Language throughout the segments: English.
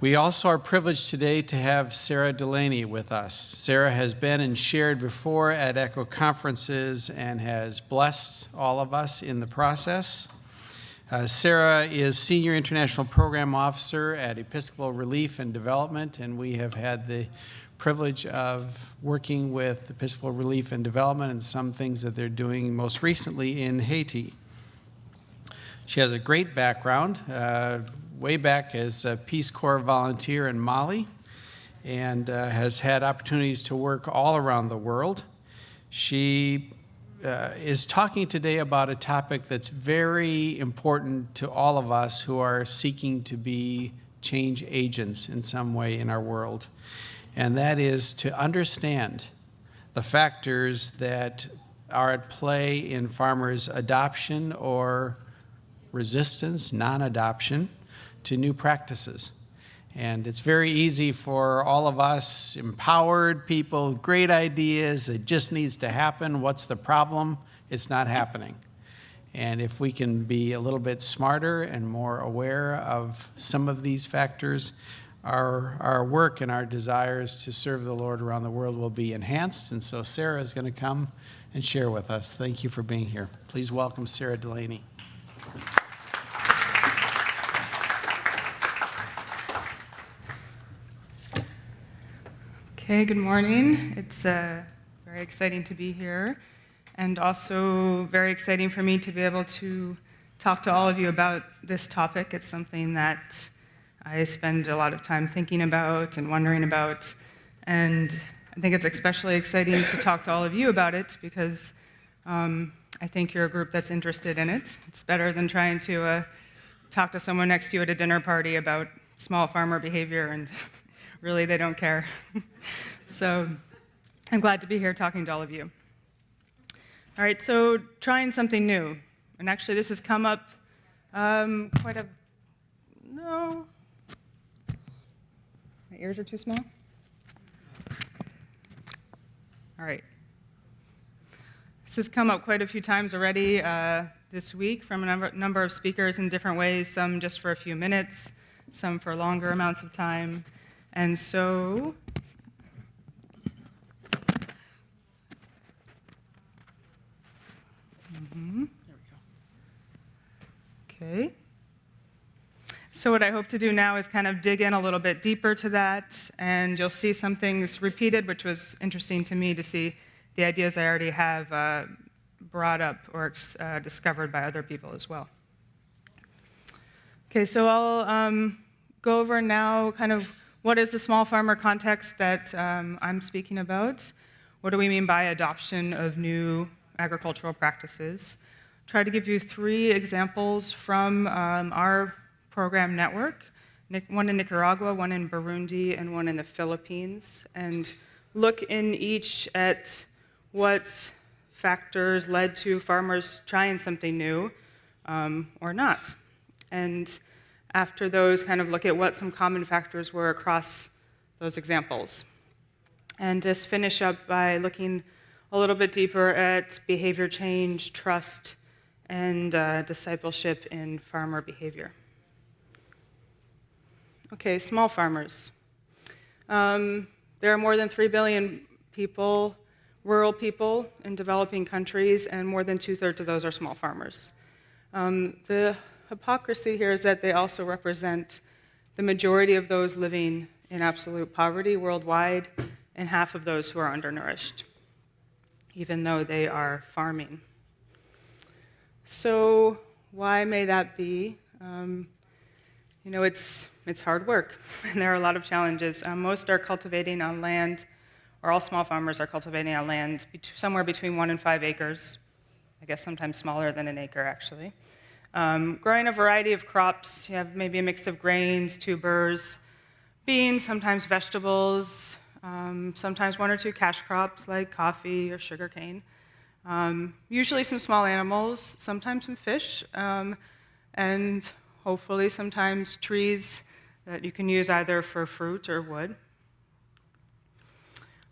We also are privileged today to have Sara Delaney with us. Sara has been and shared before at ECHO conferences and has blessed all of us in the process. Sara is Senior International Program Officer at Episcopal Relief and Development, and we have had the privilege of working with Episcopal Relief and Development and some things that they're doing most recently in Haiti. She has a great background, way back as a Peace Corps volunteer in Mali, and has had opportunities to work all around the world. She is talking today about a topic that's very important to all of us who are seeking to be change agents in some way in our world, and that is to understand the factors that are at play in farmers' adoption or resistance, non-adoption, to new practices. And it's very easy for all of us, empowered people, great ideas, it just needs to happen. What's the problem? It's not happening. And if we can be a little bit smarter and more aware of some of these factors, our work and our desires to serve the Lord around the world will be enhanced. And so Sara is going to come and share with us. Thank you for being here. Please welcome Sara Delaney. Okay, good morning. It's very exciting to be here, and also very exciting for me to be able to talk to all of you about this topic. It's something that I spend a lot of time thinking about and wondering about, and I think it's especially exciting to talk to all of you about it because I think you're a group that's interested in it. It's better than trying to talk to someone next to you at a dinner party about small farmer behavior and really, they don't care. So I'm glad to be here talking to all of you. All right, so trying something new. And actually, this has come up no. My ears are too small? All right. This has come up quite a few times already this week from a number of speakers in different ways, some just for a few minutes, some for longer amounts of time. And so, Okay. So what I hope to do now is kind of dig in a little bit deeper to that, and you'll see some things repeated, which was interesting to me to see the ideas I already have brought up or discovered by other people as well. Okay, so I'll go over now kind of what is the small farmer context that I'm speaking about? What do we mean by adoption of new agricultural practices? Try to give you 3 examples from our program network, one in Nicaragua, one in Burundi, and one in the Philippines, and look in each at what factors led to farmers trying something new or not. And after those, kind of look at what some common factors were across those examples. And just finish up by looking a little bit deeper at behavior change, trust, and discipleship in farmer behavior. Okay, small farmers. There are more than 3 billion people, rural people, in developing countries, and more than 2/3 of those are small farmers. The hypocrisy here is that they also represent the majority of those living in absolute poverty worldwide and half of those who are undernourished, even though they are farming. So why may that be? It's hard work, and there are a lot of challenges. Most are cultivating on land, or all small farmers are cultivating on land somewhere between 1 and 5 acres. I guess sometimes smaller than an acre, actually. Growing a variety of crops. You have maybe a mix of grains, tubers, beans, sometimes vegetables, sometimes 1 or 2 cash crops like coffee or sugarcane. Usually some small animals, sometimes some fish, and hopefully sometimes trees that you can use either for fruit or wood.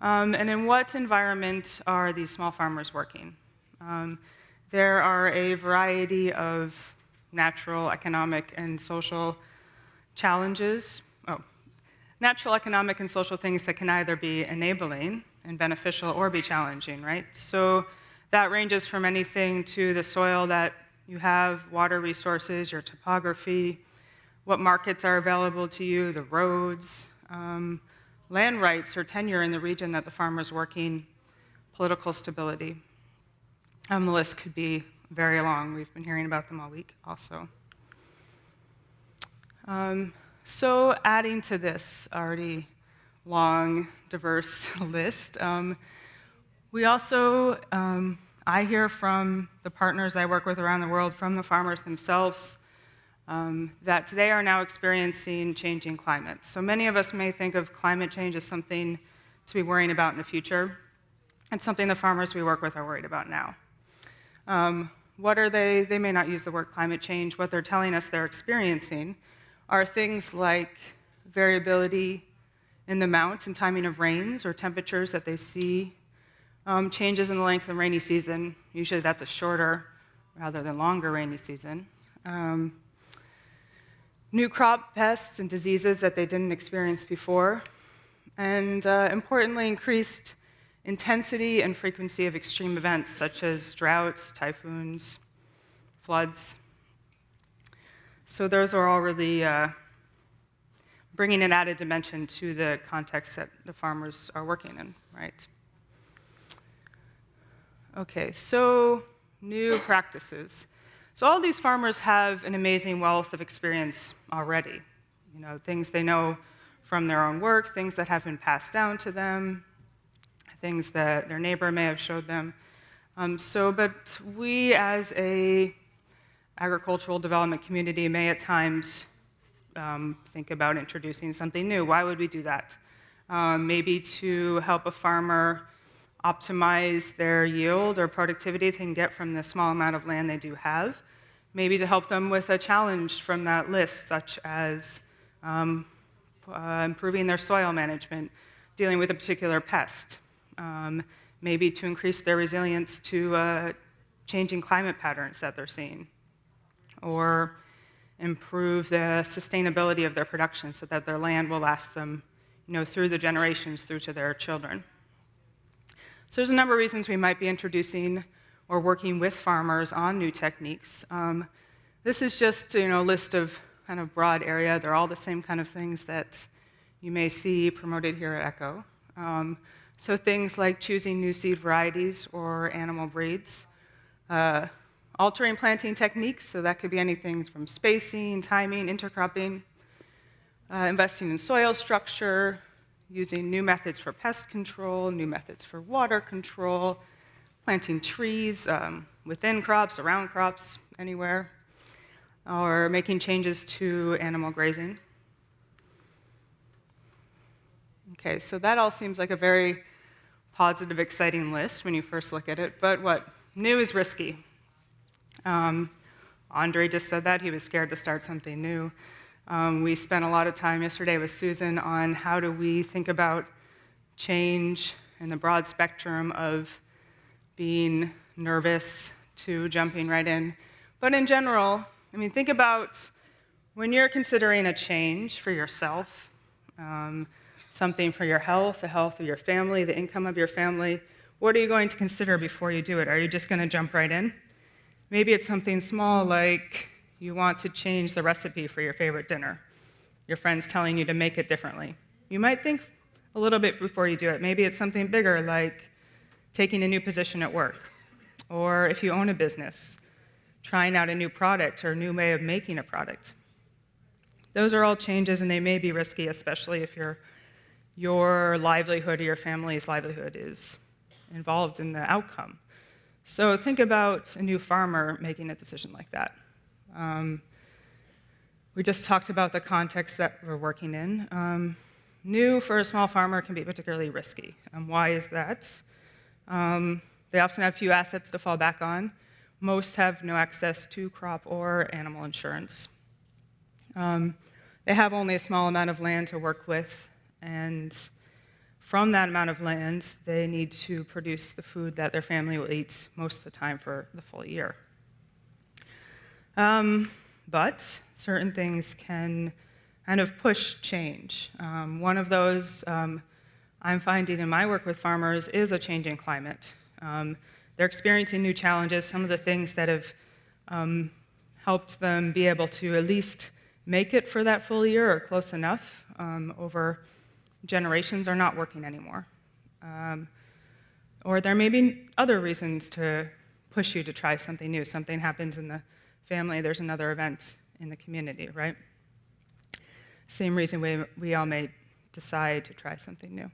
And in what environment are these small farmers working? There are a variety of natural, economic, and social challenges. natural, economic, and social things that can either be enabling and beneficial or be challenging, right? So that ranges from anything to the soil that you have, water resources, your topography, what markets are available to you, the roads, land rights or tenure in the region that the farmer's working, political stability. The list could be very long. We've been hearing about them all week also. So adding to this already long, diverse list, we also, I hear from the partners I work with around the world, from the farmers themselves, that they are now experiencing changing climate. So many of us may think of climate change as something to be worrying about in the future. It's something the farmers we work with are worried about now. What are they? They may not use the word climate change. What they're telling us they're experiencing are things like variability in the amount and timing of rains or temperatures that they see, changes in the length of the rainy season. Usually that's a shorter rather than longer rainy season. New crop pests and diseases that they didn't experience before, and importantly, increased intensity and frequency of extreme events such as droughts, typhoons, floods. So those are all really bringing an added dimension to the context that the farmers are working in, right? Okay, so new practices. So all these farmers have an amazing wealth of experience already. You know, things they know from their own work, things that have been passed down to them, things that their neighbor may have showed them. But we as a agricultural development community may at times think about introducing something new. Why would we do that? Maybe to help a farmer optimize their yield or productivity they can get from the small amount of land they do have. Maybe to help them with a challenge from that list, such as improving their soil management, dealing with a particular pest. Maybe to increase their resilience to changing climate patterns that they're seeing, or improve the sustainability of their production so that their land will last them, you know, through the generations, through to their children. So there's a number of reasons we might be introducing or working with farmers on new techniques. This is just, you know, a list of kind of broad area. They're all the same kind of things that you may see promoted here at ECHO. So things like choosing new seed varieties or animal breeds, altering planting techniques, so that could be anything from spacing, timing, intercropping, investing in soil structure, using new methods for pest control, new methods for water control, planting trees within crops, around crops, anywhere, or making changes to animal grazing. Okay, so that all seems like a very positive, exciting list when you first look at it, but what? New is risky. Andre just said that. He was scared to start something new. We spent a lot of time yesterday with Susan on how do we think about change in the broad spectrum of being nervous to jumping right in. But in general, I mean, think about when you're considering a change for yourself, something for your health, the health of your family, the income of your family, what are you going to consider before you do it? Are you just going to jump right in? Maybe it's something small like you want to change the recipe for your favorite dinner. Your friend's telling you to make it differently. You might think a little bit before you do it. Maybe it's something bigger like taking a new position at work. Or if you own a business, trying out a new product or a new way of making a product. Those are all changes and they may be risky, especially if your livelihood or your family's livelihood is involved in the outcome. So think about a new farmer making a decision like that. We just talked about the context that we're working in. New for a small farmer can be particularly risky. Why is that? They often have few assets to fall back on. Most have no access to crop or animal insurance. They have only a small amount of land to work with, and from that amount of land, they need to produce the food that their family will eat most of the time for the full year. But certain things can kind of push change. One of those I'm finding in my work with farmers is a changing climate. They're experiencing new challenges. Some of the things that have helped them be able to at least make it for that full year or close enough over generations are not working anymore. Or there may be other reasons to push you to try something new. Something happens in the family, there's another event in the community, right? Same reason we all may decide to try something new.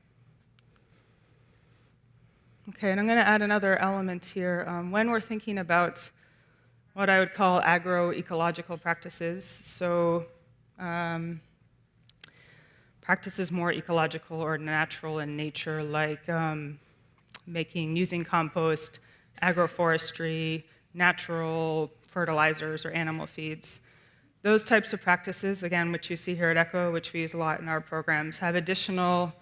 Okay, and I'm going to add another element here. When we're thinking about what I would call agroecological practices, so practices more ecological or natural in nature, like using compost, agroforestry, natural fertilizers or animal feeds. Those types of practices, again, which you see here at ECHO, which we use a lot in our programs, have additional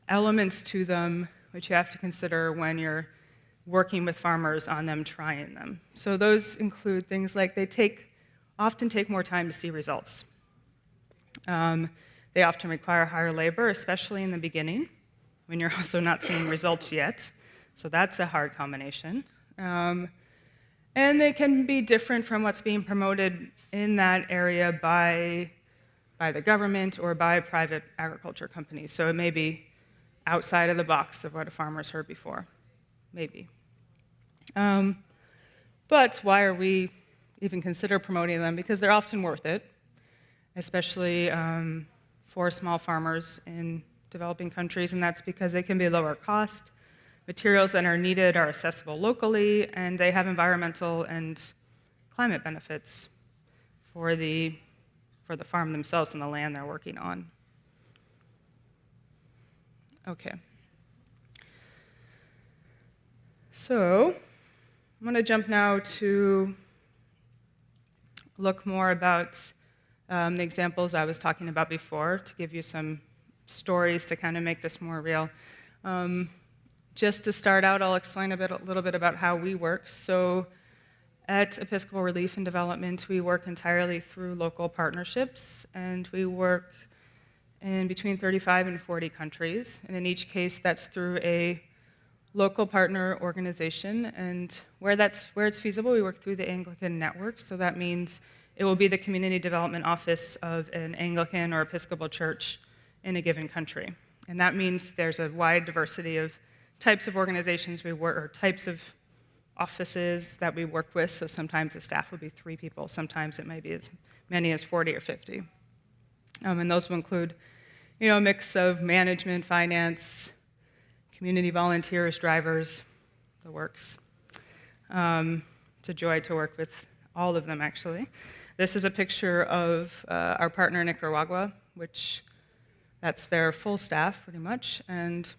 elements to them which you have to consider when you're working with farmers on them trying them. So those include things like they often take more time to see results. They often require higher labor, especially in the beginning, when you're also not seeing results yet. So that's a hard combination. And they can be different from what's being promoted in that area by the government or by private agriculture companies. So it may be outside of the box of what a farmer's heard before, maybe. But why are we even consider promoting them? Because they're often worth it, especially for small farmers in developing countries, and that's because they can be lower cost. Materials that are needed are accessible locally, and they have environmental and climate benefits for the farm themselves and the land they're working on. Okay. So I'm going to jump now to look more about the examples I was talking about before, to give you some stories to kind of make this more real. Just to start out, I'll explain a little bit about how we work. So at Episcopal Relief and Development, we work entirely through local partnerships, and we work in between 35 and 40 countries. And in each case, that's through a local partner organization. And where it's feasible, we work through the Anglican network. So that means it will be the community development office of an Anglican or Episcopal church in a given country. And that means there's a wide diversity of types of organizations we work, or types of offices that we work with. So sometimes the staff will be 3 people. Sometimes it may be as many as 40 or 50. And those will include, a mix of management, finance, community volunteers, drivers, the works. It's a joy to work with all of them, actually. This is a picture of our partner, Nicaragua, which that's their full staff, pretty much, and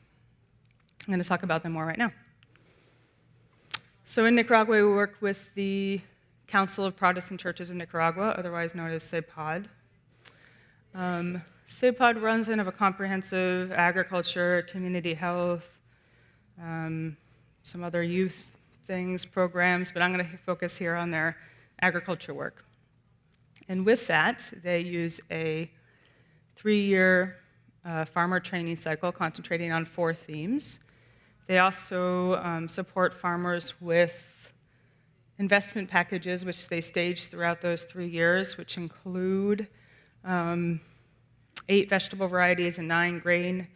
I'm going to talk about them more right now. So in Nicaragua, we work with the Council of Protestant Churches of Nicaragua, otherwise known as CEPAD. CEPAD runs kind of a comprehensive agriculture, community health, some other youth things, programs, but I'm going to focus here on their agriculture work. And with that, they use a 3-year farmer training cycle concentrating on 4 themes. They also support farmers with investment packages, which they stage throughout those 3 years, which include 8 vegetable varieties and 9 grain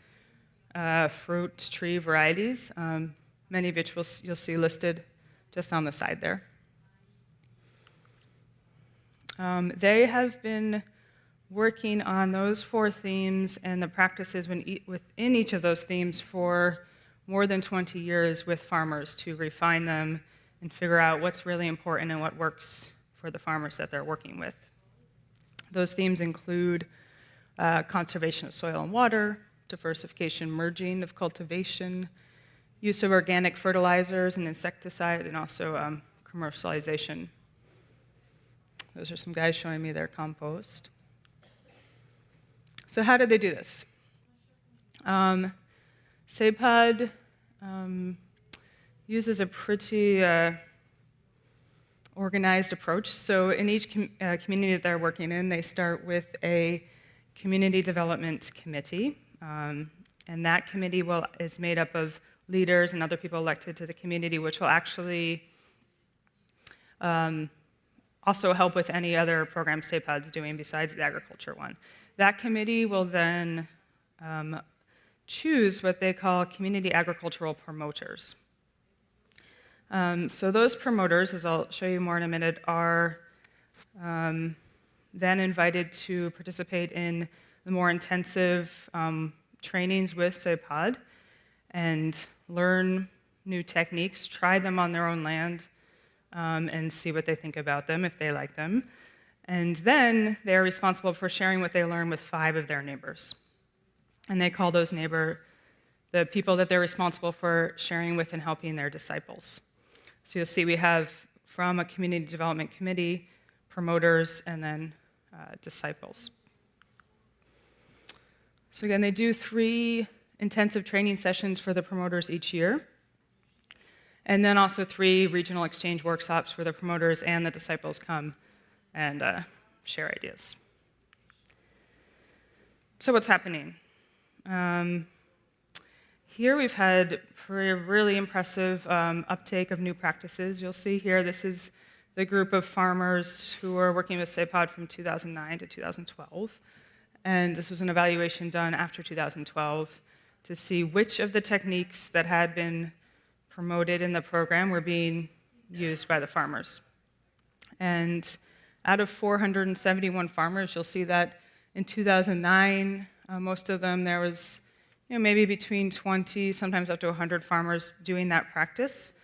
fruit tree varieties, many of which you'll see listed just on the side there. They have been working on those 4 themes and the practices within each of those themes for more than 20 years with farmers to refine them and figure out what's really important and what works for the farmers that they're working with. Those themes include conservation of soil and water, diversification, merging of cultivation, use of organic fertilizers and insecticide, and also commercialization. Those are some guys showing me their compost. So how did they do this? CEPAD uses a pretty organized approach. So in each community that they're working in, they start with a Community Development Committee. And that committee is made up of leaders and other people elected to the community, which will actually also help with any other programs SAPOD's doing besides the agriculture one. That committee will then choose what they call community agricultural promoters. So those promoters, as I'll show you more in a minute, are then invited to participate in the more intensive trainings with SAPOD and learn new techniques, try them on their own land, and see what they think about them, if they like them. And then they're responsible for sharing what they learn with 5 of their neighbors. And they call those the people that they're responsible for sharing with and helping their disciples. So you'll see we have from a community development committee, promoters, and then disciples. So again, they do 3 intensive training sessions for the promoters each year, and then also 3 regional exchange workshops where the promoters and the disciples come and share ideas. So what's happening? Here we've had really impressive uptake of new practices. You'll see here, this is the group of farmers who were working with SAPOD from 2009 to 2012. And this was an evaluation done after 2012 to see which of the techniques that had been promoted in the program were being used by the farmers. And out of 471 farmers, you'll see that in 2009, most of them, there was maybe between 20, sometimes up to 100 farmers doing that practice.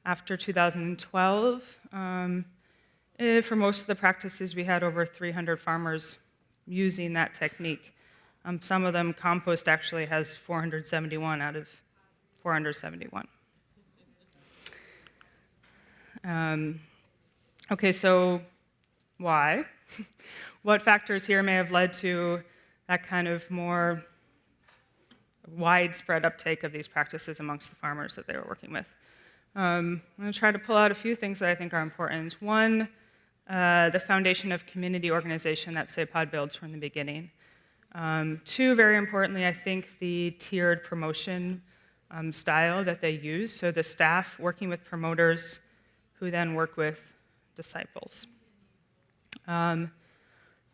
After 2012, for most of the practices, we had over 300 farmers using that technique. Some of them, compost actually has 471 out of 471. Okay, so why? What factors here may have led to that kind of more widespread uptake of these practices amongst the farmers that they were working with? I'm going to try to pull out a few things that I think are important. One, the foundation of community organization that SAPOD builds from the beginning. 2, very importantly, I think the tiered promotion style that they use. So the staff working with promoters who then work with disciples.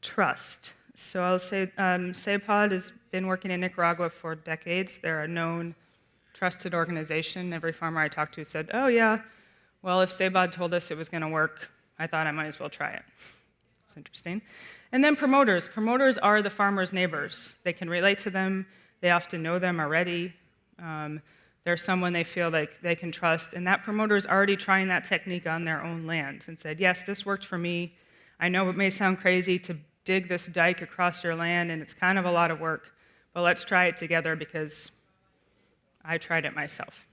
Trust. So I'll say SAPOD has been working in Nicaragua for decades. They're a known, trusted organization. Every farmer I talked to said, oh yeah, well, if SAPOD told us it was going to work, I thought I might as well try it. It's interesting. And then promoters. Promoters are the farmers' neighbors. They can relate to them. They often know them already. They're someone they feel like they can trust. And that promoter is already trying that technique on their own land and said, yes, this worked for me. I know it may sound crazy to dig this dike across your land, and it's kind of a lot of work, but let's try it together because I tried it myself.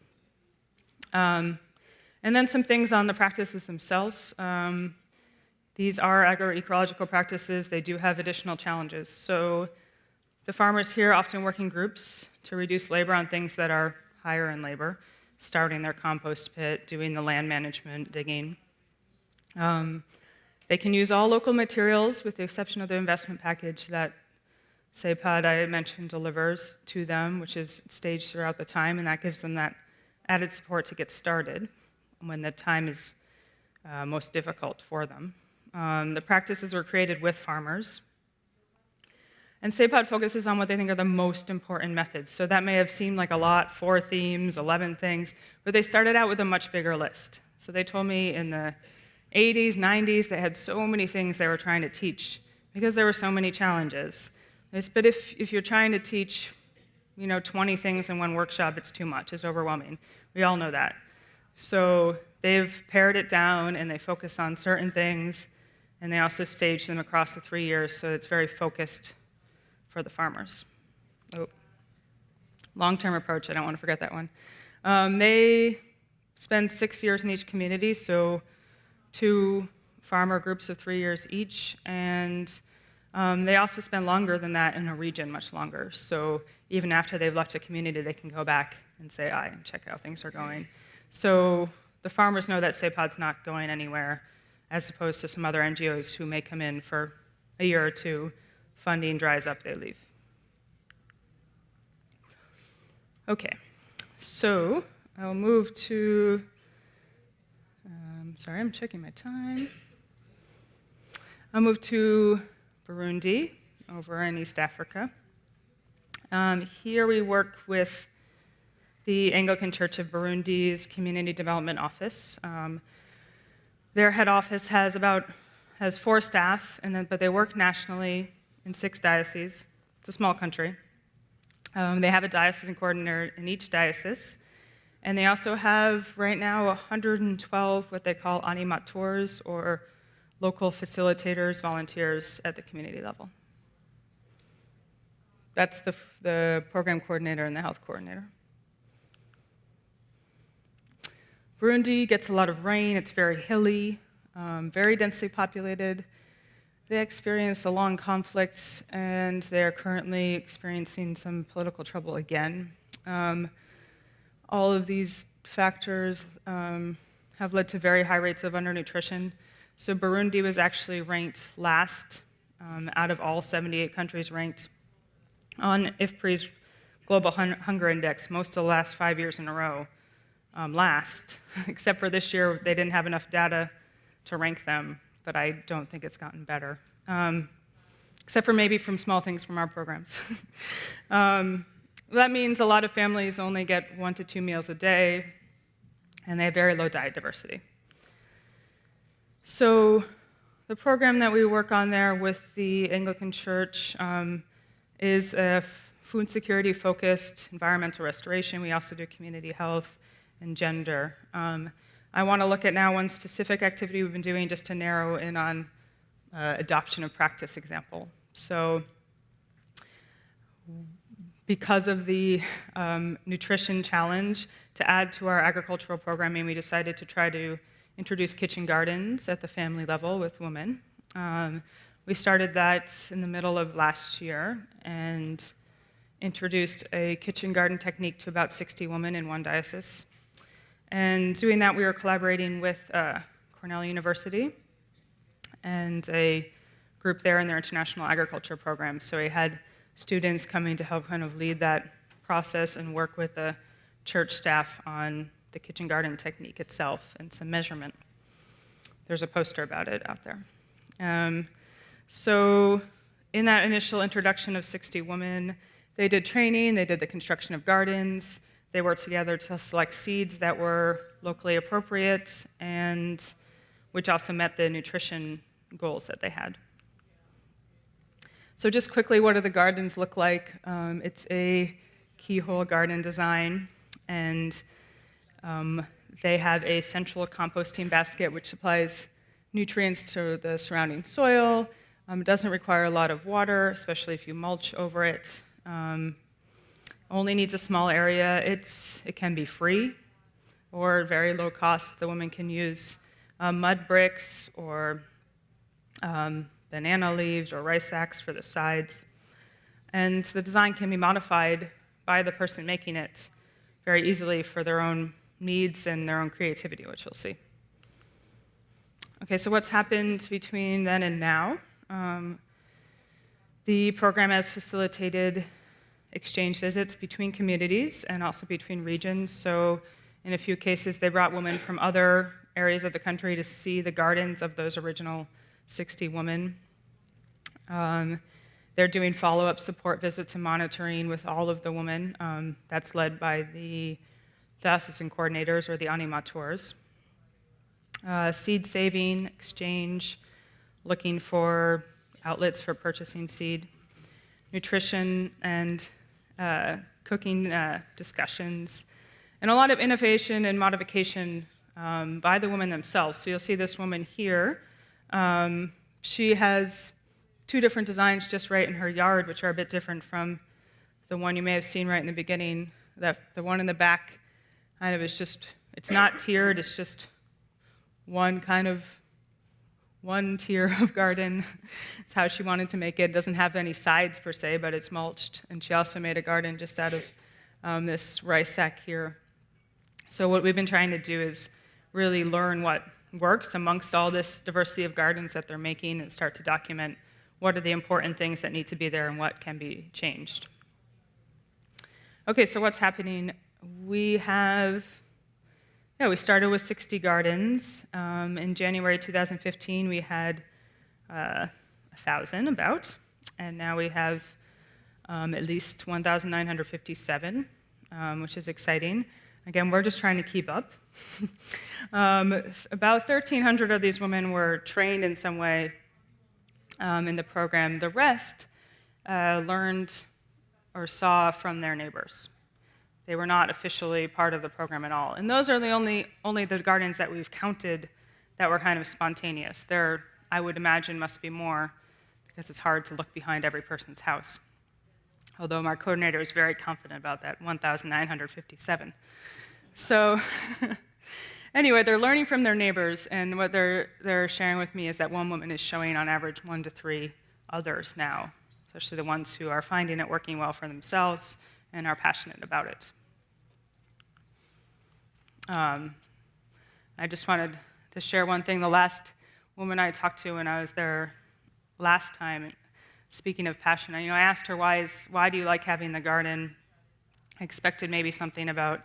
And then some things on the practices themselves. These are agroecological practices. They do have additional challenges. So the farmers here often work in groups to reduce labor on things that are higher in labor, starting their compost pit, doing the land management, digging. They can use all local materials with the exception of the investment package that SAPOD, I mentioned, delivers to them, which is staged throughout the time, and that gives them that added support to get started when the time is most difficult for them. The practices were created with farmers. And SAPOD focuses on what they think are the most important methods. So that may have seemed like a lot, 4 themes, 11 things, but they started out with a much bigger list. So they told me in the 80s, 90s, they had so many things they were trying to teach because there were so many challenges. But if you're trying to teach 20 things in one workshop, it's too much, it's overwhelming. We all know that. So they've pared it down and they focus on certain things, and they also stage them across the 3 years so it's very focused for the farmers. Long-term approach, I don't want to forget that one. They spend 6 years in each community, so 2 farmer groups of 3 years each, and they also spend longer than that in a region, much longer. So even after they've left a community, they can go back and say, and check how things are going. So the farmers know that SAPOD's not going anywhere, as opposed to some other NGOs who may come in for a year or 2, funding dries up, they leave. Okay, so I'll move to, sorry, I'm checking my time. I'll move to Burundi, over in East Africa. Here we work with the Anglican Church of Burundi's Community Development Office. Their head office has 4 staff, but they work nationally in 6 dioceses. It's a small country. They have a diocesan coordinator in each diocese, and they also have right now 112 what they call animators, or local facilitators, volunteers at the community level. That's the program coordinator and the health coordinator. Burundi gets a lot of rain. It's very hilly, very densely populated. They experienced a long conflict, and they're currently experiencing some political trouble again. All of these factors have led to very high rates of undernutrition. So Burundi was actually ranked last out of all 78 countries ranked on IFPRI's Global Hunger Index most of the last 5 years in a row. Last, except for this year, they didn't have enough data to rank them, but I don't think it's gotten better, except for maybe from small things from our programs. That means a lot of families only get 1 to 2 meals a day, and they have very low diet diversity. So the program that we work on there with the Anglican Church is a food security-focused environmental restoration. We also do community health and gender. I want to look at now one specific activity we've been doing just to narrow in on adoption of practice example. So because of the nutrition challenge, to add to our agricultural programming, we decided to try to introduce kitchen gardens at the family level with women. We started that in the middle of last year and introduced a kitchen garden technique to about 60 women in one diocese. And doing that, we were collaborating with Cornell University and a group there in their international agriculture program. So we had students coming to help kind of lead that process and work with the church staff on the kitchen garden technique itself and some measurement. There's a poster about it out there. So in that initial introduction of 60 women, they did training, they did the construction of gardens, they worked together to select seeds that were locally appropriate and which also met the nutrition goals that they had. So just quickly, what do the gardens look like? It's a keyhole garden design, and they have a central composting basket which supplies nutrients to the surrounding soil. It doesn't require a lot of water, especially if you mulch over it. Only needs a small area. It can be free or very low cost. The women can use mud bricks or banana leaves or rice sacks for the sides. And the design can be modified by the person making it very easily for their own needs and their own creativity, which you'll see. Okay, so what's happened between then and now? The program has facilitated exchange visits between communities and also between regions. So in a few cases, they brought women from other areas of the country to see the gardens of those original 60 women. They're doing follow-up support visits and monitoring with all of the women. That's led by the diocesan coordinators or the animators. Seed saving, exchange, looking for outlets for purchasing seed, nutrition and cooking discussions, and a lot of innovation and modification by the women themselves. So you'll see this woman here. She has 2 different designs just right in her yard, which are a bit different from the one you may have seen right in the beginning. The one in the back kind of is just, it's not tiered, it's just one tier of garden. It's how she wanted to make it. It doesn't have any sides per se, but it's mulched. And she also made a garden just out of this rice sack here. So what we've been trying to do is really learn what works amongst all this diversity of gardens that they're making and start to document what are the important things that need to be there and what can be changed. Okay, so what's happening? We started with 60 gardens. In January 2015, we had 1,000 about, and now we have at least 1,957, which is exciting. Again, we're just trying to keep up. About 1,300 of these women were trained in some way in the program. The rest learned or saw from their neighbors. They were not officially part of the program at all. And those are the only the gardens that we've counted that were kind of spontaneous. There, I would imagine, must be more, because it's hard to look behind every person's house. Although my coordinator is very confident about that, 1,957. So anyway, they're learning from their neighbors, and what they're sharing with me is that one woman is showing on average 1 to 3 others now, especially the ones who are finding it working well for themselves and are passionate about it. I just wanted to share one thing. The last woman I talked to when I was there last time, speaking of passion, I asked her, why do you like having the garden? I expected maybe something about,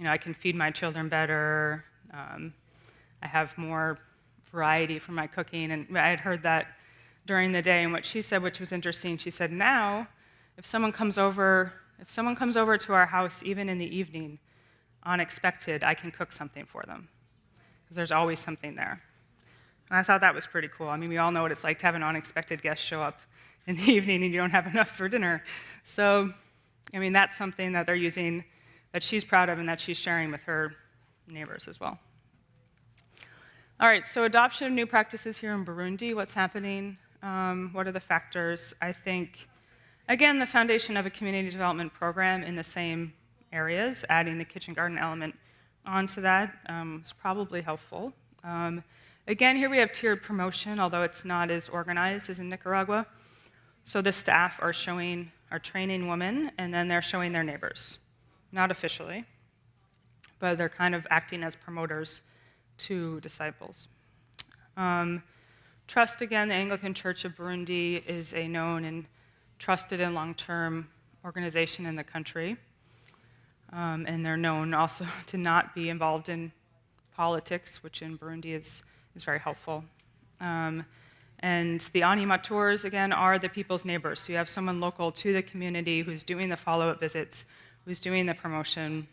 I can feed my children better, I have more variety for my cooking, and I had heard that during the day, and what she said, which was interesting, she said, now, if someone comes over to our house, even in the evening, unexpected, I can cook something for them, because there's always something there. And I thought that was pretty cool. We all know what it's like to have an unexpected guest show up in the evening and you don't have enough for dinner. So, that's something that they're using, that she's proud of and that she's sharing with her neighbors as well. All right, so adoption of new practices here in Burundi, what's happening? What are the factors? I think, again, the foundation of a community development program in the same areas, adding the kitchen garden element onto that is probably helpful. Again, here we have tiered promotion, although it's not as organized as in Nicaragua. So the staff are training women, and then they're showing their neighbors. Not officially, but they're kind of acting as promoters to disciples. Trust, again, the Anglican Church of Burundi is a known and trusted and long-term organization in the country. And they're known also to not be involved in politics, which in Burundi is very helpful. And the animators, again, are the people's neighbors. So you have someone local to the community who's doing the follow-up visits, who's doing the promotion,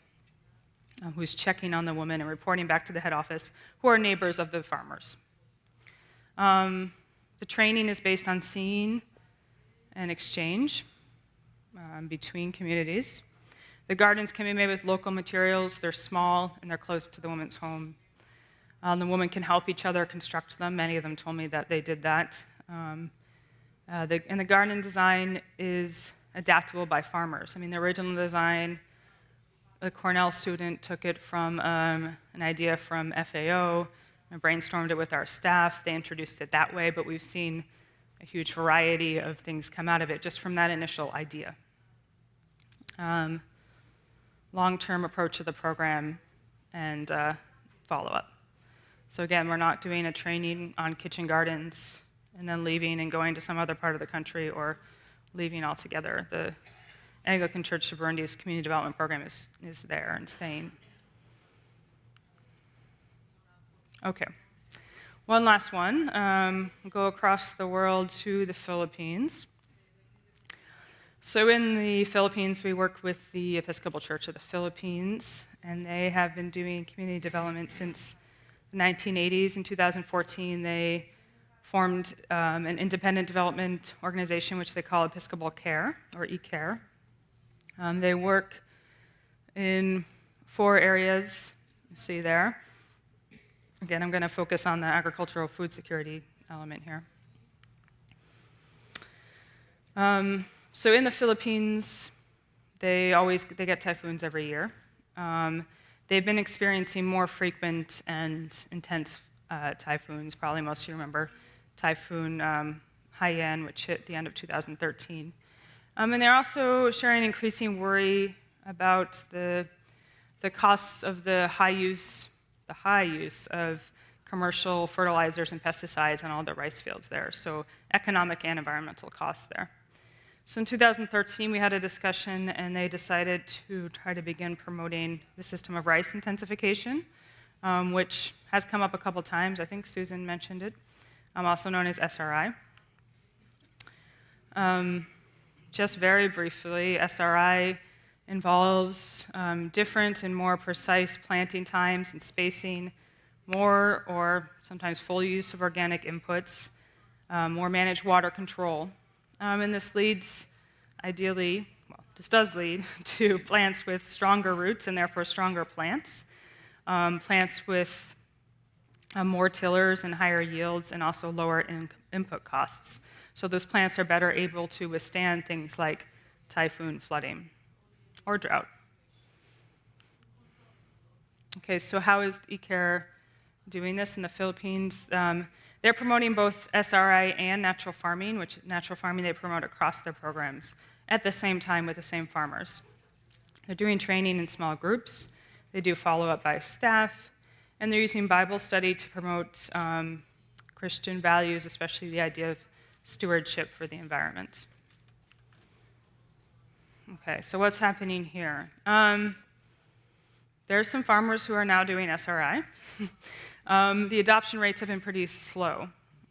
who's checking on the woman and reporting back to the head office, who are neighbors of the farmers. The training is based on seeing and exchange between communities. The gardens can be made with local materials. They're small, and they're close to the woman's home. The women can help each other construct them. Many of them told me that they did that. And the garden design is adaptable by farmers. The original design, a Cornell student took it from an idea from FAO and brainstormed it with our staff. They introduced it that way, but we've seen a huge variety of things come out of it just from that initial idea. Long-term approach to the program and follow-up. So again, we're not doing a training on kitchen gardens and then leaving and going to some other part of the country or leaving altogether. The Anglican Church of Burundi's community development program is there and staying. Okay, one last one. We'll go across the world to the Philippines. So in the Philippines, we work with the Episcopal Church of the Philippines, and they have been doing community development since the 1980s. In 2014, they formed an independent development organization, which they call Episcopal Care, or eCare. They work in 4 areas, you see there. Again, I'm going to focus on the agricultural food security element here. So in the Philippines, they get typhoons every year. They've been experiencing more frequent and intense typhoons. Probably most of you remember Typhoon Haiyan, which hit the end of 2013. And they're also sharing increasing worry about the costs of the high use of commercial fertilizers and pesticides on all the rice fields there. So economic and environmental costs there. So in 2013, we had a discussion, and they decided to try to begin promoting the system of rice intensification, which has come up a couple times. I think Susan mentioned it, also known as SRI. Just very briefly, SRI involves different and more precise planting times and spacing, more or sometimes full use of organic inputs, more managed water control. And this leads, ideally, well, this does lead to plants with stronger roots and therefore stronger plants, plants with more tillers and higher yields and also lower input costs. So those plants are better able to withstand things like typhoon flooding or drought. Okay, so how is eCare doing this in the Philippines? They're promoting both SRI and natural farming, which natural farming they promote across their programs at the same time with the same farmers. They're doing training in small groups. They do follow-up by staff, and they're using Bible study to promote Christian values, especially the idea of stewardship for the environment. Okay, so what's happening here? There's some farmers who are now doing SRI. The adoption rates have been pretty slow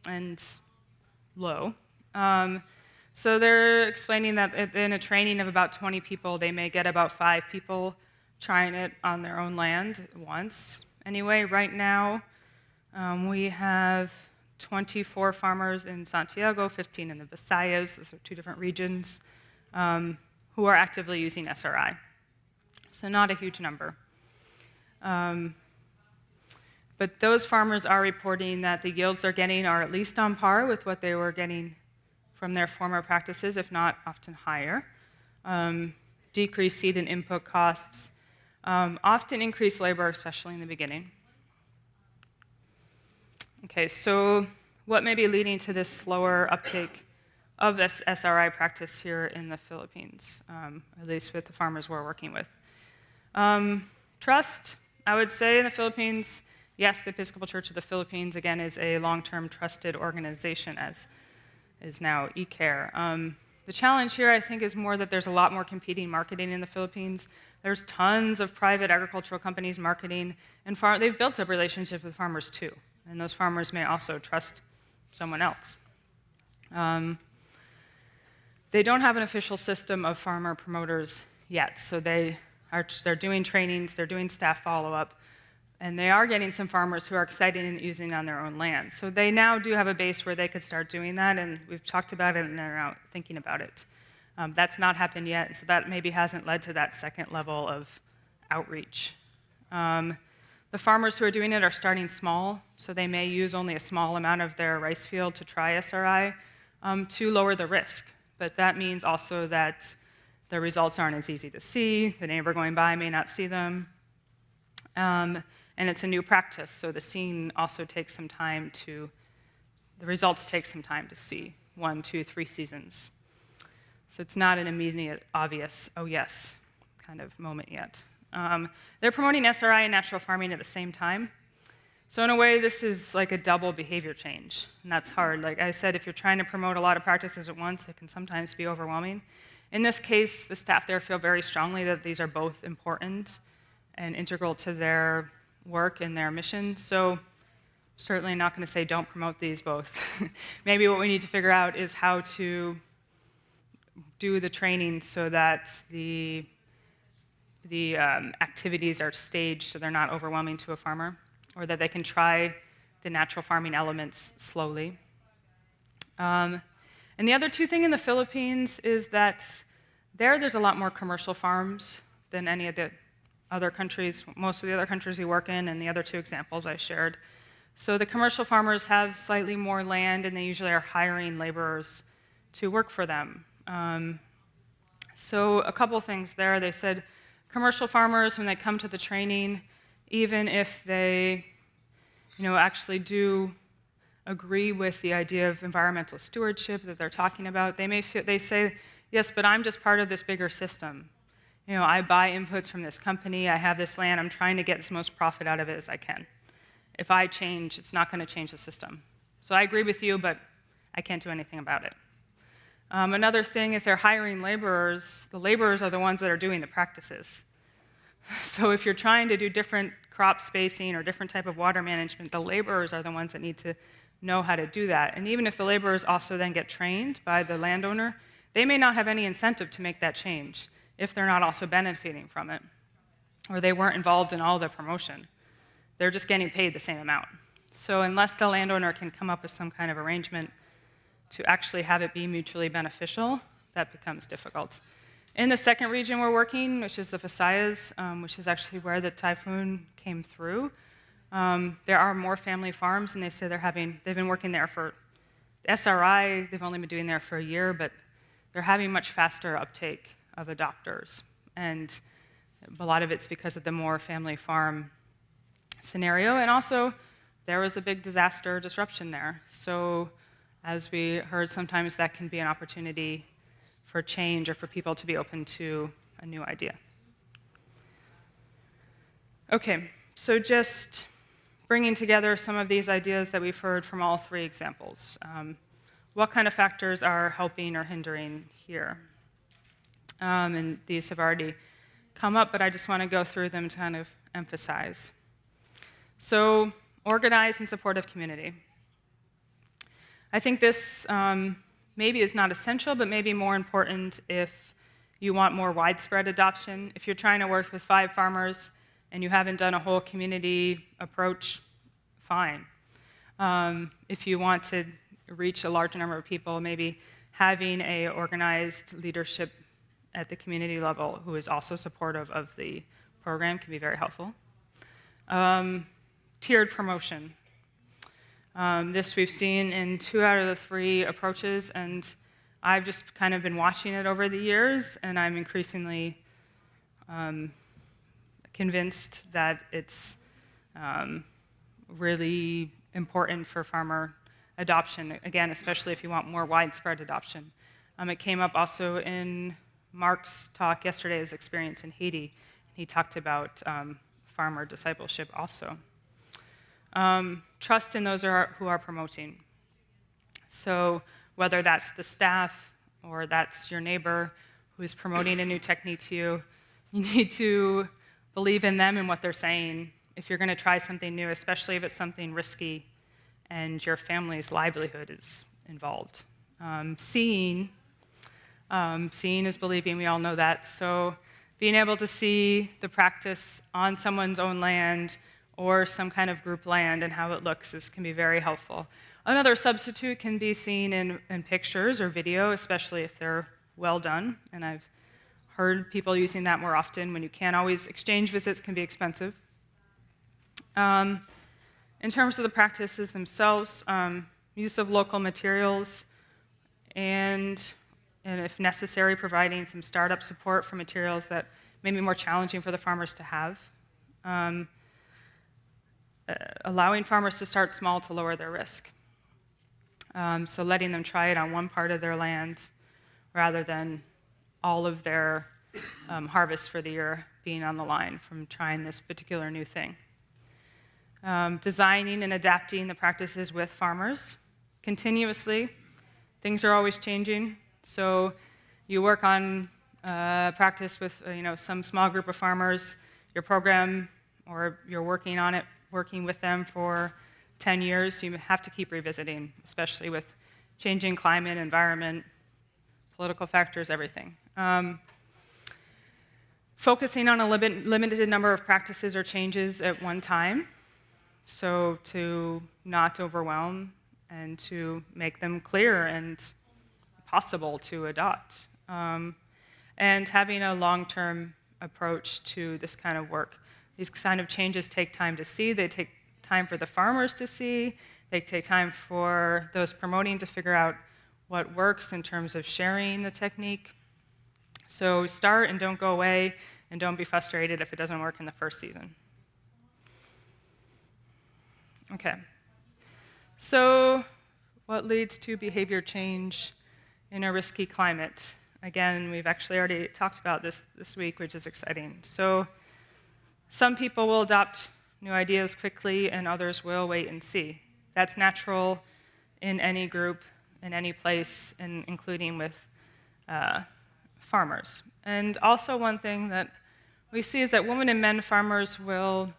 and low. So they're explaining that in a training of about 20 people, they may get about 5 people trying it on their own land at once. Anyway, right now, we have 24 farmers in Santiago, 15 in the Visayas, those are 2 different regions, who are actively using SRI. So not a huge number. But those farmers are reporting that the yields they're getting are at least on par with what they were getting from their former practices, if not often higher. Decreased seed and input costs, often increased labor, especially in the beginning. Okay, so what may be leading to this slower uptake of this SRI practice here in the Philippines, at least with the farmers we're working with? Trust, I would say in the Philippines, yes, the Episcopal Church of the Philippines, again, is a long-term trusted organization, as is now eCare. The challenge here, I think, is more that there's a lot more competing marketing in the Philippines. There's tons of private agricultural companies marketing, and they've built up relationships with farmers too, and those farmers may also trust someone else. They don't have an official system of farmer promoters yet, so they're doing trainings, they're doing staff follow-up, and they are getting some farmers who are excited in using it on their own land. So they now do have a base where they could start doing that, and we've talked about it, and they're out thinking about it. That's not happened yet, so that maybe hasn't led to that second level of outreach. The farmers who are doing it are starting small, so they may use only a small amount of their rice field to try SRI to lower the risk. But that means also that the results aren't as easy to see, the neighbor going by may not see them, and it's a new practice, so the results take some time to see, 1, 2, 3 seasons. So it's not an immediate, obvious, oh yes, kind of moment yet. They're promoting SRI and natural farming at the same time. So in a way, this is like a double behavior change, and that's hard. Like I said, if you're trying to promote a lot of practices at once, it can sometimes be overwhelming. In this case, the staff there feel very strongly that these are both important and integral to their work and their mission. So certainly not going to say don't promote these both. Maybe what we need to figure out is how to do the training so that the activities are staged so they're not overwhelming to a farmer, or that they can try the natural farming elements slowly. And the other 2 thing in the Philippines is that there's a lot more commercial farms than any of the other countries, most of the other countries we work in, and the other 2 examples I shared. So the commercial farmers have slightly more land, and they usually are hiring laborers to work for them. So a couple things there. They said commercial farmers, when they come to the training, even if they actually do agree with the idea of environmental stewardship that they're talking about, they say, yes, but I'm just part of this bigger system. I buy inputs from this company, I have this land, I'm trying to get as most profit out of it as I can. if I change, it's not going to change the system. So I agree with you, but I can't do anything about it. Another thing, if they're hiring laborers, the laborers are the ones that are doing the practices. So if you're trying to do different crop spacing or different type of water management, the laborers are the ones that need to know how to do that. And even if the laborers also then get trained by the landowner, they may not have any incentive to make that change if they're not also benefiting from it, or they weren't involved in all the promotion. They're just getting paid the same amount. So unless the landowner can come up with some kind of arrangement to actually have it be mutually beneficial, that becomes difficult. In the second region we're working, which is the Visayas, which is actually where the typhoon came through, there are more family farms, and they say they've been working there for, SRI, they've only been doing there for a year, but they're having much faster uptake of adopters. And a lot of it's because of the more family farm scenario, and also there was a big disaster disruption there. So as we heard, sometimes that can be an opportunity for change or for people to be open to a new idea. Okay, so just bringing together some of these ideas that we've heard from all three examples. What kind of factors are helping or hindering here? And these have already come up, but I just want to go through them to kind of emphasize. So, organized and supportive community. I think this maybe is not essential, but maybe more important if you want more widespread adoption. If you're trying to work with 5 farmers and you haven't done a whole community approach, fine. If you want to reach a large number of people, maybe having an organized leadership at the community level who is also supportive of the program can be very helpful. Tiered promotion. This we've seen in 2 out of the 3 approaches, and I've just kind of been watching it over the years, and I'm increasingly convinced that it's really important for farmer adoption, again, especially if you want more widespread adoption. It came up also in Mark's talk yesterday, his experience in Haiti. He talked about farmer discipleship also. Trust in those who are promoting. So whether that's the staff or that's your neighbor who's promoting a new technique to you, you need to believe in them and what they're saying if you're going to try something new, especially if it's something risky and your family's livelihood is involved. Seeing is believing, we all know that. So being able to see the practice on someone's own land or some kind of group land and how it looks can be very helpful. Another substitute can be seen in pictures or video, especially if they're well done. And I've heard people using that more often when you can't always exchange visits can be expensive. In terms of the practices themselves, use of local materials and if necessary, providing some startup support for materials that may be more challenging for the farmers to have. Allowing farmers to start small to lower their risk. So letting them try it on one part of their land rather than all of their harvest for the year being on the line from trying this particular new thing. Designing and adapting the practices with farmers continuously. Things are always changing. So you work on practice with some small group of farmers, your program, or you're working on it, working with them for 10 years, you have to keep revisiting, especially with changing climate, environment, political factors, everything. Focusing on a limited number of practices or changes at one time, so to not overwhelm and to make them clear and possible to adopt. And having a long-term approach to this kind of work. These kind of changes take time to see. They take time for the farmers to see. They take time for those promoting to figure out what works in terms of sharing the technique. So start and don't go away, and don't be frustrated if it doesn't work in the first season. Okay. So what leads to behavior change in a risky climate? Again, we've actually already talked about this week, which is exciting. So some people will adopt new ideas quickly, and others will wait and see. That's natural in any group, in any place, and including with farmers. And also one thing that we see is that women and men farmers will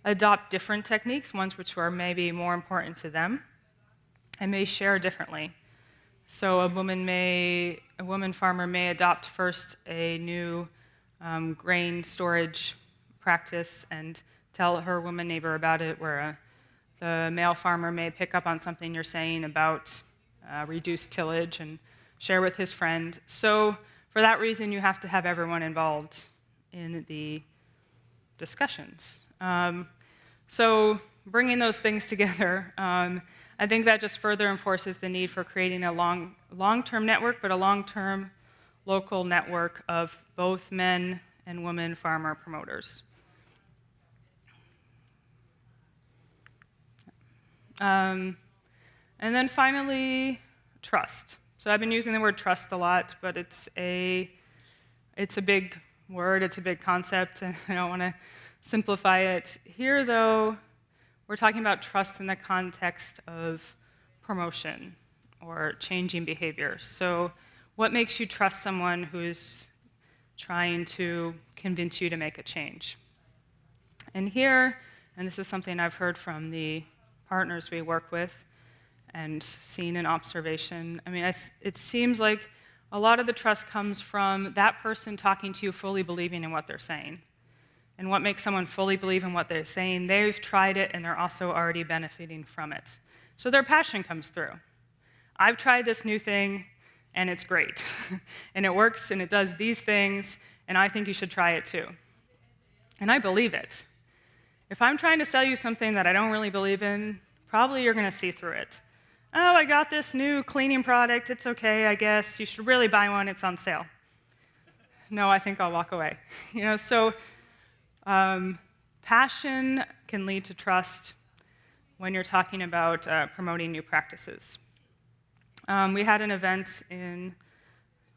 adopt different techniques, ones which are maybe more important to them, and may share differently. So a woman farmer may adopt first a new grain storage practice and tell her woman neighbor about it, where the male farmer may pick up on something you're saying about reduced tillage and share with his friend. So for that reason, you have to have everyone involved in the discussions. So bringing those things together, I think that just further enforces the need for creating a long-term network, but a long-term local network of both men and women farmer promoters. And then finally, trust. So I've been using the word trust a lot, but it's a big word, it's a big concept, and I don't want to simplify it. Here, though, we're talking about trust in the context of promotion or changing behavior. So what makes you trust someone who's trying to convince you to make a change? And here, and this is something I've heard from the partners we work with and seen in observation, I mean, it seems like a lot of the trust comes from that person talking to you fully believing in what they're saying. And what makes someone fully believe in what they're saying? They've tried it and they're also already benefiting from it. So their passion comes through. I've tried this new thing and it's great. And it works and it does these things and I think you should try it too. And I believe it. If I'm trying to sell you something that I don't really believe in, probably you're going to see through it. Oh, I got this new cleaning product. It's okay, I guess. You should really buy one. It's on sale. No, I think I'll walk away. So passion can lead to trust when you're talking about promoting new practices. We had an event in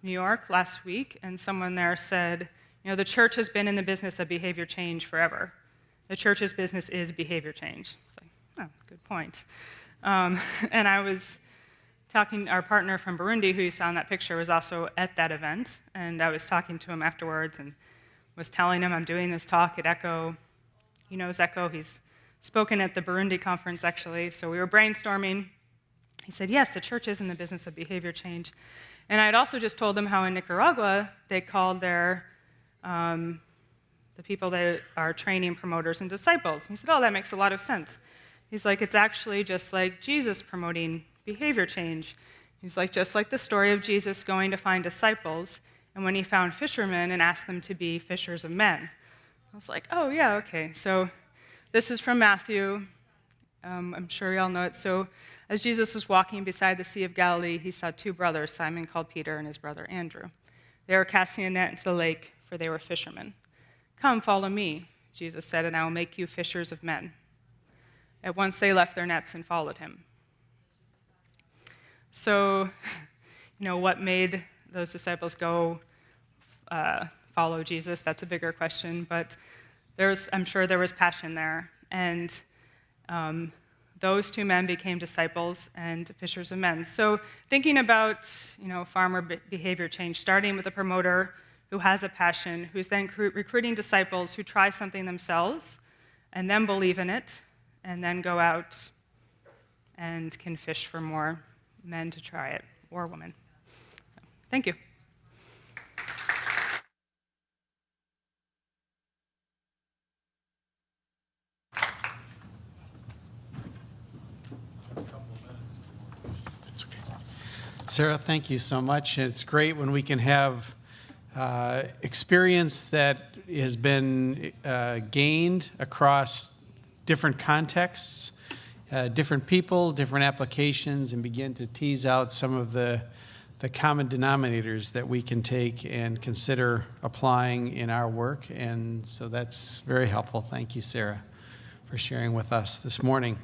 New York last week, and someone there said, the church has been in the business of behavior change forever. The church's business is behavior change. It's like, oh, good point. And I was talking, our partner from Burundi, who you saw in that picture, was also at that event, and I was talking to him afterwards and was telling him I'm doing this talk at ECHO. He knows ECHO. He's spoken at the Burundi conference, actually, so we were brainstorming. He said, yes, the church is in the business of behavior change. And I had also just told him how in Nicaragua, they called their the people that are training promoters and disciples. And he said, oh, that makes a lot of sense. He's like, it's actually just like Jesus promoting behavior change. He's like, just like the story of Jesus going to find disciples, and when he found fishermen and asked them to be fishers of men. I was like, oh, yeah, okay. So this is from Matthew. I'm sure you all know it. So as Jesus was walking beside the Sea of Galilee, he saw two brothers, Simon called Peter and his brother Andrew. They were casting a net into the lake, for they were fishermen. Come, follow me, Jesus said, and I will make you fishers of men. At once they left their nets and followed him. So, what made those disciples go follow Jesus? That's a bigger question, but I'm sure there was passion there. And those two men became disciples and fishers of men. So thinking about, farmer behavior change, starting with a promoter who has a passion, who's then recruiting disciples who try something themselves and then believe in it, and then go out and can fish for more men to try it, or women. So, thank you. That's okay. Sara, thank you so much. It's great when we can have experience that has been gained across different contexts, different people, different applications, and begin to tease out some of the common denominators that we can take and consider applying in our work. And so that's very helpful. Thank you, Sara, for sharing with us this morning.